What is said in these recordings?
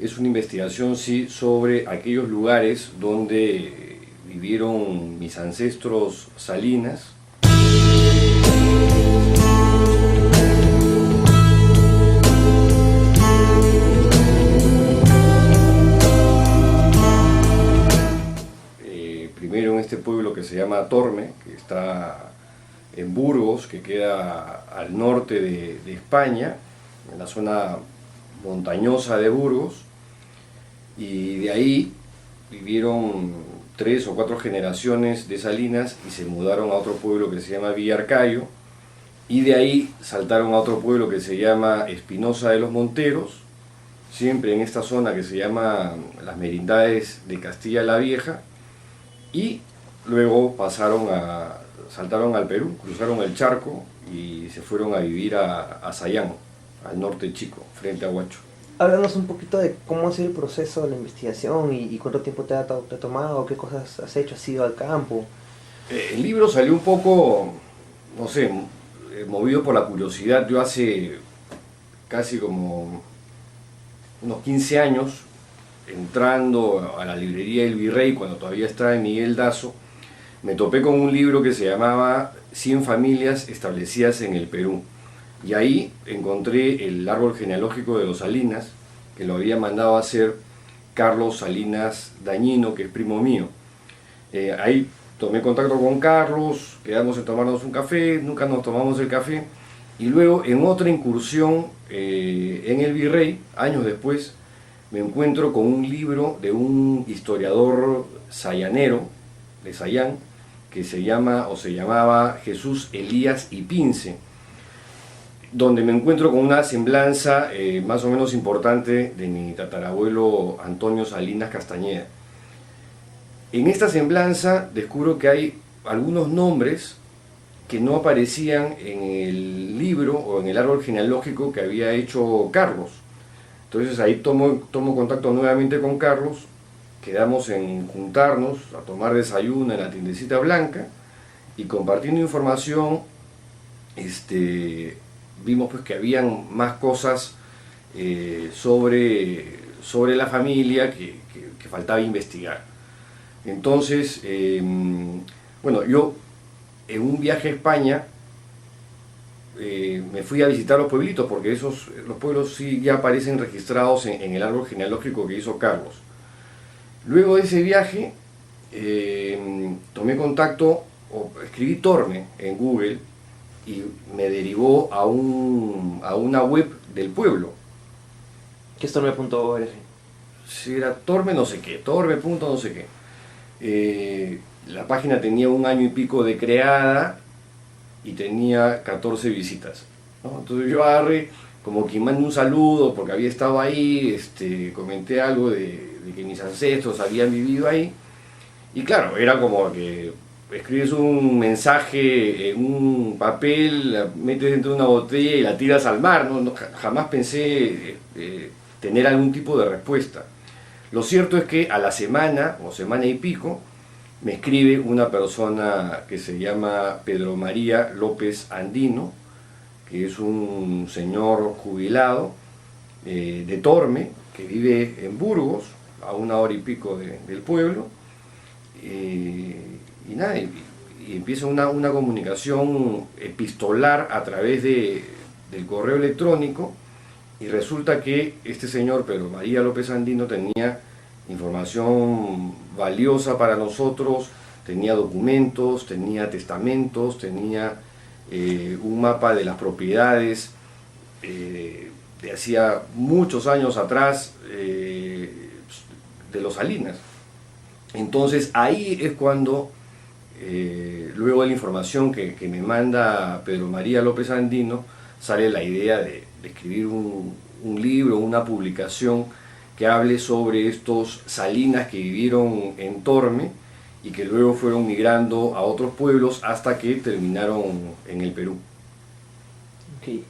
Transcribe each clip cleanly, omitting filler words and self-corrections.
Es una investigación, sí, sobre aquellos lugares donde vivieron mis ancestros salinas. Primero en este pueblo que se llama Torme, que está en Burgos, que queda al norte de España, en la zona montañosa de Burgos, y de ahí vivieron 3 o 4 generaciones de salinas y se mudaron a otro pueblo que se llama Villarcayo, y de ahí saltaron a otro pueblo que se llama Espinosa de los Monteros, siempre en esta zona que se llama las Merindades de Castilla la Vieja, y luego saltaron al Perú, cruzaron el charco y se fueron a vivir a Sayán, al norte chico, frente a Huacho. Háblanos un poquito de cómo ha sido el proceso de la investigación y cuánto tiempo te ha tomado, qué cosas has hecho, has ido al campo. El libro salió un poco, no sé, movido por la curiosidad. Yo hace casi como unos 15 años, entrando a la librería El Virrey, cuando todavía estaba en Miguel Dazo, me topé con un libro que se llamaba 100 familias establecidas en el Perú. Y ahí encontré el árbol genealógico de los Salinas, que lo había mandado a hacer Carlos Salinas Dañino, que es primo mío. Ahí tomé contacto con Carlos, quedamos en tomarnos un café, nunca nos tomamos el café, y luego en otra incursión en El Virrey, años después, me encuentro con un libro de un historiador sayanero, de Sayán, que se llamaba Jesús Elías Ipince, donde me encuentro con una semblanza más o menos importante de mi tatarabuelo Antonio Salinas Castañeda. En esta semblanza descubro que hay algunos nombres que no aparecían en el libro o en el árbol genealógico que había hecho Carlos. Entonces ahí tomo contacto nuevamente con Carlos, quedamos en juntarnos a tomar desayuno en la tiendecita blanca y compartiendo información, vimos pues que habían más cosas sobre la familia que faltaba investigar. Entonces, bueno, yo en un viaje a España me fui a visitar los pueblitos, porque los pueblos sí ya aparecen registrados en el árbol genealógico que hizo Carlos. Luego de ese viaje, tomé contacto, o escribí Torme en Google, y me derivó a una web del pueblo. ¿Qué es torme.org? Si era Torme no sé qué, torme.no no sé qué. La página tenía 1 año y pico de creada y tenía 14 visitas, ¿no? Entonces yo agarré, como que mandé un saludo porque había estado ahí, comenté algo de que mis ancestros habían vivido ahí, y claro, era como que escribes un mensaje en un papel, la metes dentro de una botella y la tiras al mar, ¿no? Jamás pensé tener algún tipo de respuesta. Lo cierto es que a la semana o semana y pico me escribe una persona que se llama Pedro María López Andino, que es un señor jubilado de Torme, que vive en Burgos, a 1 hora y pico del pueblo, y nada, y empieza una comunicación epistolar a través del correo electrónico, y resulta que este señor Pedro María López Andino tenía información valiosa para nosotros, tenía documentos, tenía testamentos, tenía un mapa de las propiedades de hacía muchos años atrás de los Salinas. Entonces ahí es cuando, luego de la información que me manda Pedro María López Andino, sale la idea de escribir un libro, una publicación que hable sobre estos Salinas que vivieron en Torme y que luego fueron migrando a otros pueblos hasta que terminaron en el Perú. Okay.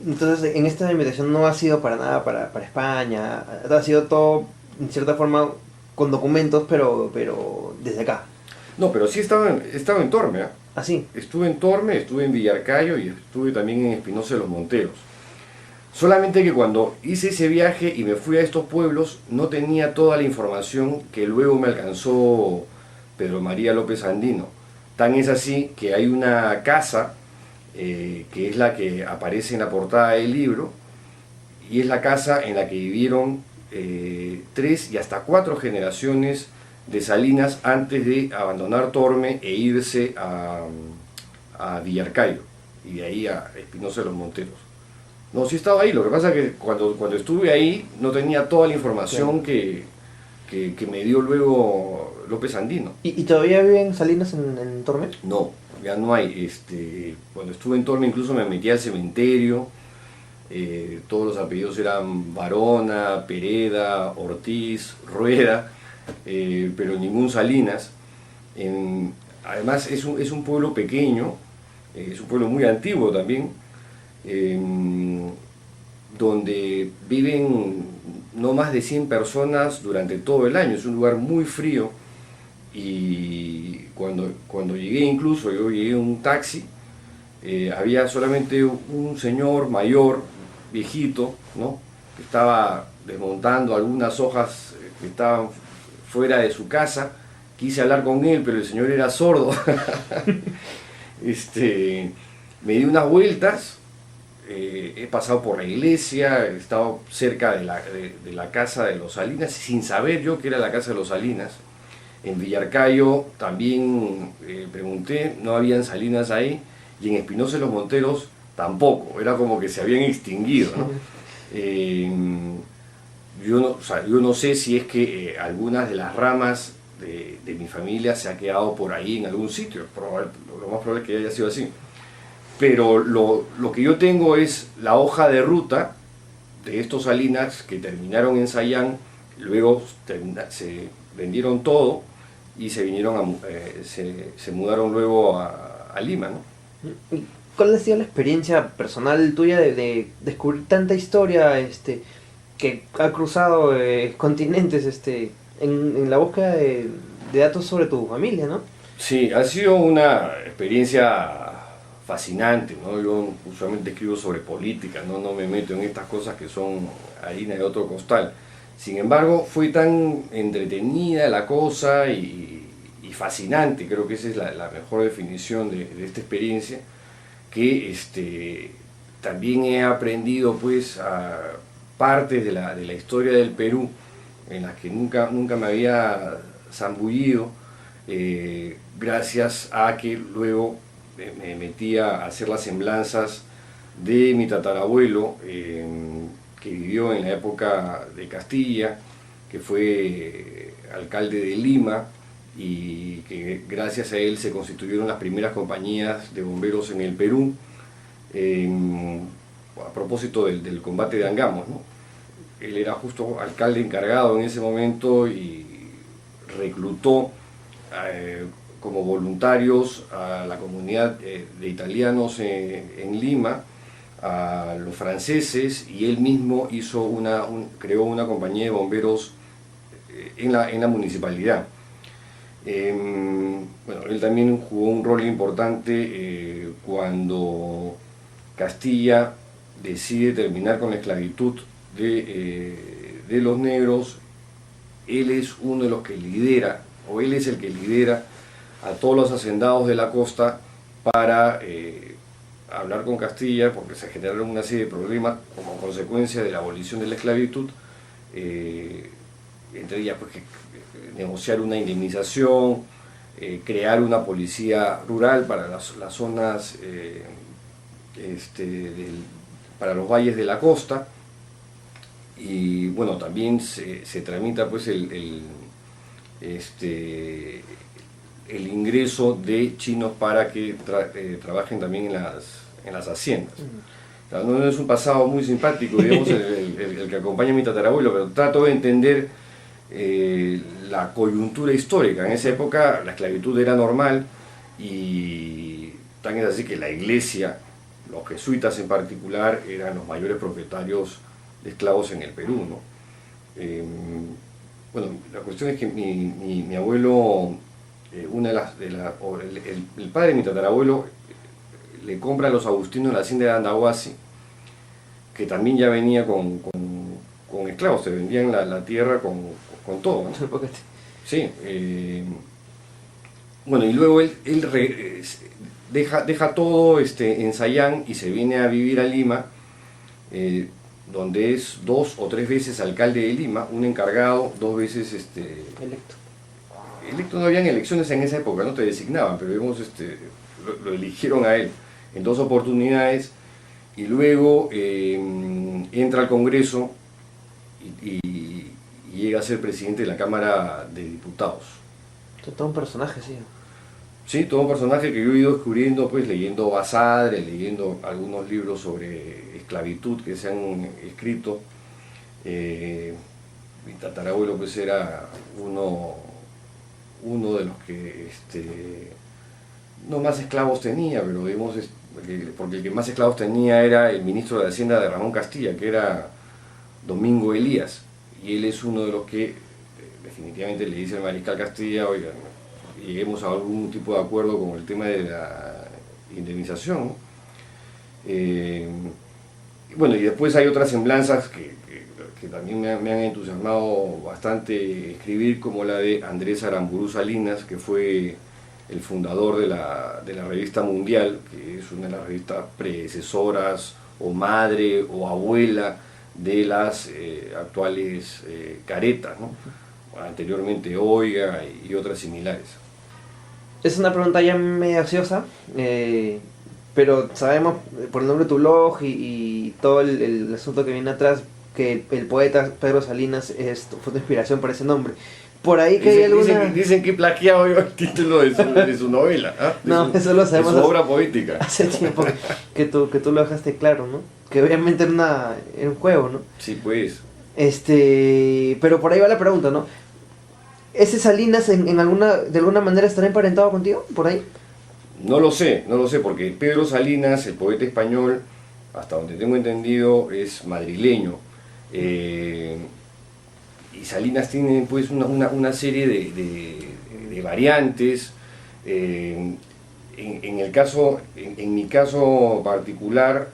Entonces, en esta invitación no ha sido para nada para España, ha sido todo, en cierta forma, con documentos, pero desde acá. No, pero sí estaba en Torme, ¿eh? ¿Ah, sí? Estuve en Torme, estuve en Villarcayo y estuve también en Espinosa de los Monteros. Solamente que cuando hice ese viaje y me fui a estos pueblos, no tenía toda la información que luego me alcanzó Pedro María López Andino. Tan es así que hay una casa, que es la que aparece en la portada del libro, y es la casa en la que vivieron 3 y hasta 4 generaciones de Salinas antes de abandonar Torme e irse a Villarcayo y de ahí a Espinosa de los Monteros. No, sí estaba ahí, lo que pasa es que cuando estuve ahí no tenía toda la información que me dio luego López Andino. ¿Y todavía viven Salinas en Torme? No, ya no hay. Cuando estuve en Torme incluso me metí al cementerio. Todos los apellidos eran Varona, Pereda, Ortiz, Rueda, pero ningún Salinas. Además es un pueblo pequeño, es un pueblo muy antiguo también, donde viven no más de 100 personas durante todo el año. Es un lugar muy frío y cuando llegué, incluso yo llegué en un taxi, había solamente un señor mayor, viejito, ¿no?, que estaba desmontando algunas hojas que estaban fuera de su casa. Quise hablar con él, pero el señor era sordo. Me di unas vueltas, he pasado por la iglesia, he estado cerca de la casa de los Salinas, sin saber yo que era la casa de los Salinas. En Villarcayo también pregunté, no habían Salinas ahí, y en Espinosa de los Monteros tampoco, era como que se habían extinguido, ¿no? Yo no sé si es que algunas de las ramas de mi familia se ha quedado por ahí en algún sitio, lo más probable es que haya sido así. Pero lo que yo tengo es la hoja de ruta de estos Salinas que terminaron en Sayán, luego se vendieron todo y se vinieron se mudaron luego a Lima, ¿no? ¿Cuál ha sido la experiencia personal tuya de descubrir tanta historia que ha cruzado continentes en la búsqueda de datos sobre tu familia, ¿no? Sí, ha sido una experiencia fascinante, ¿no? Yo usualmente escribo sobre política, no me meto en estas cosas que son harina de otro costal. Sin embargo, fue tan entretenida la cosa y fascinante, creo que esa es la mejor definición de esta experiencia, que también he aprendido pues a partes de la historia del Perú en las que nunca me había zambullido, gracias a que luego me metí a hacer las semblanzas de mi tatarabuelo, que vivió en la época de Castilla, que fue alcalde de Lima, y que gracias a él se constituyeron las primeras compañías de bomberos en el Perú, a propósito del combate de Angamos, ¿no? Él era justo alcalde encargado en ese momento y reclutó como voluntarios a la comunidad de italianos en Lima, a los franceses, y él mismo creó una compañía de bomberos en la municipalidad. Bueno, él también jugó un rol importante cuando Castilla decide terminar con la esclavitud de los negros. Él es uno de los que lidera, o él es el que lidera a todos los hacendados de la costa para hablar con Castilla, porque se generaron una serie de problemas como consecuencia de la abolición de la esclavitud, entre ellas pues, negociar una indemnización, crear una policía rural para las zonas, para los valles de la costa, y bueno, también se tramita pues el ingreso de chinos para que trabajen también en las haciendas. No es un pasado muy simpático, digamos, el que acompaña a mi tatarabuelo, pero trato de entender la coyuntura histórica. En esa época la esclavitud era normal, y tan es así que la iglesia, los jesuitas en particular, eran los mayores propietarios de esclavos en el Perú, ¿no? Bueno, la cuestión es que mi abuelo, el padre de mi tatarabuelo, le compra a los agustinos la hacienda de Andahuasi, que también ya venía con esclavos, se vendían la tierra con todo, ¿no? Sí, bueno, y luego él deja todo en Sayán y se viene a vivir a Lima, donde es 2 o 3 veces alcalde de Lima, un encargado, 2 veces electo. No habían elecciones en esa época, no te designaban, pero lo eligieron a él en 2 oportunidades, y luego entra al Congreso y llega a ser presidente de la Cámara de Diputados. Todo un personaje, sí. Sí, todo un personaje que yo he ido descubriendo, pues leyendo Basadre, leyendo algunos libros sobre esclavitud que se han escrito. Mi tatarabuelo pues era uno de los que no más esclavos tenía, pero digamos, porque el que más esclavos tenía era el ministro de Hacienda de Ramón Castilla, que era Domingo Elías, y él es uno de los que definitivamente le dice al mariscal Castilla: oiga, lleguemos a algún tipo de acuerdo con el tema de la indemnización, ¿no? Bueno, y después hay otras semblanzas que también me han entusiasmado bastante escribir, como la de Andrés Aramburu Salinas, que fue el fundador de la revista Mundial, que es una de las revistas predecesoras o madre o abuela de las actuales caretas, ¿no? Anteriormente Oiga y otras similares. Es una pregunta ya medio ociosa, pero sabemos por el nombre de tu blog y todo el asunto que viene atrás que el poeta Pedro Salinas fue tu inspiración para ese nombre. Por ahí que hay alguna... Dicen que plagiado yo el título de su novela, ¿eh? No, eso lo sabemos. De su obra poética. Hace tiempo que tú lo dejaste claro, ¿no? Que obviamente era un juego, ¿no? Sí, pues. Pero por ahí va la pregunta, ¿no? ¿Ese Salinas de alguna manera estará emparentado contigo? ¿Por ahí? No lo sé, porque Pedro Salinas, el poeta español, hasta donde tengo entendido, es madrileño. Y Salinas tiene pues una serie de variantes. En mi caso particular,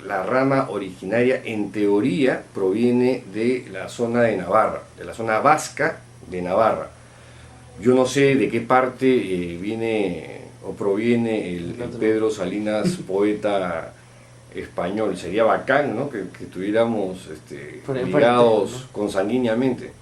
la rama originaria en teoría proviene de la zona de Navarra, de la zona vasca de Navarra. Yo no sé de qué parte viene o proviene el Pedro Salinas, poeta español. Sería bacán, ¿no? que estuviéramos ligados consanguíneamente.